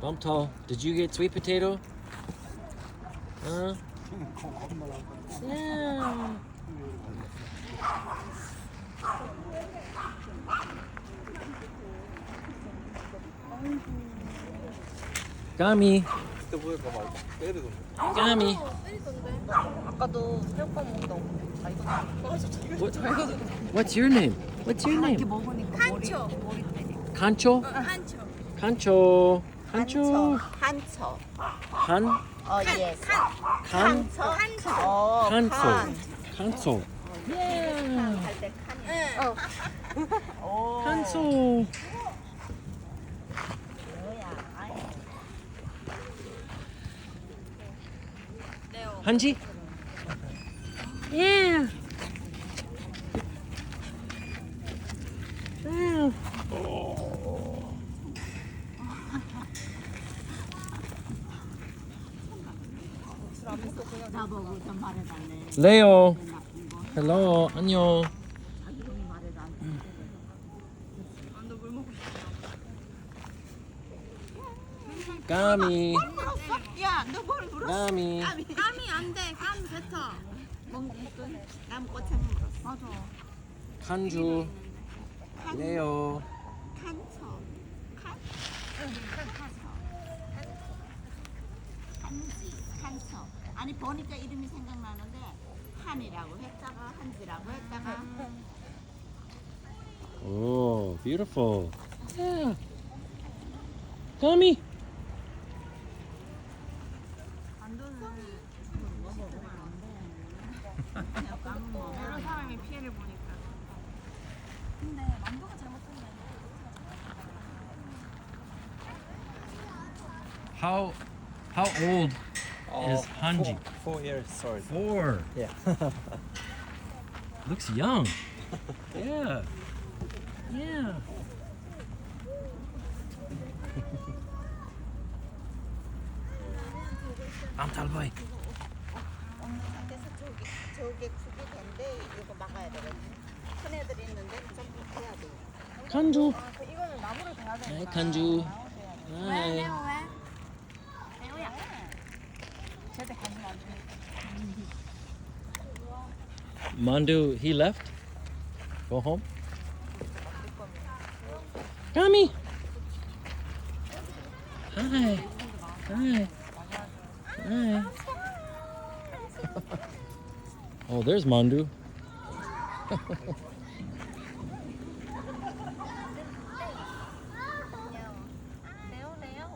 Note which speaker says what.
Speaker 1: Bumtall, did you get sweet potato? Huh? Yeah. 까미.
Speaker 2: 그때 보니까 막 때리던데.
Speaker 1: 까미.
Speaker 3: 아까도 새우깡 먹는다고
Speaker 1: What's your name? What's your
Speaker 3: 이렇게
Speaker 1: name?
Speaker 3: 먹으니까
Speaker 4: 한초.
Speaker 3: 머리 때리고
Speaker 1: 칸초?
Speaker 4: 한초.
Speaker 1: 칸초.
Speaker 3: 한처
Speaker 1: 칸초.
Speaker 3: 한처
Speaker 1: 칸?
Speaker 3: 예
Speaker 1: 칸?
Speaker 4: 한초.
Speaker 1: 칸초. 칸초. Yeah.
Speaker 3: 할때 칸이
Speaker 1: 칸초.
Speaker 3: 뭐야 아이
Speaker 4: 네오.
Speaker 1: 한지? Yeah. Yeah.
Speaker 3: 나보고 좀 말해달래
Speaker 1: 레오.
Speaker 3: 나쁜 거
Speaker 1: 헬로. 안녕.
Speaker 3: 자기 형이 말해도 안 돼.
Speaker 4: 만두 물 먹고 싶다.
Speaker 1: 까미.
Speaker 3: 야너 뭘 물었어?
Speaker 1: 까미.
Speaker 4: 깜이 안 돼. 깜 뱉어.
Speaker 3: 먹는 나무 꽃에 물었어 맞아
Speaker 1: 칸주. 레오.
Speaker 3: 칸처 칸처 아니 보니까 이름이 생각나는데 한이라고 했다가 한지라고 했다가
Speaker 1: Oh, beautiful. Yeah. 까미.
Speaker 4: 여러 사람이 피해를 보니까.
Speaker 3: 근데 만두가 잘못된 게
Speaker 1: How old is Hanji?
Speaker 2: 4 years old.
Speaker 1: 4.
Speaker 2: Yeah.
Speaker 1: Looks young. Yeah. Yeah. I'm talboy.
Speaker 3: 없는 상태에서 저게 크게 된데 이거 막아야 되거든. 큰 애들 있는데 좀 해야 돼.
Speaker 1: 칸주.
Speaker 3: 이거는 나무를 대야 돼.
Speaker 1: Hi, 칸주.
Speaker 4: 왜?
Speaker 1: Hi.
Speaker 4: 레오 왜? 레오야.
Speaker 3: 쟤들 관심 안 주니까.
Speaker 1: Mando, he left? Go home? Kami. Hi. Hi. Hi. Oh, there's Mandu.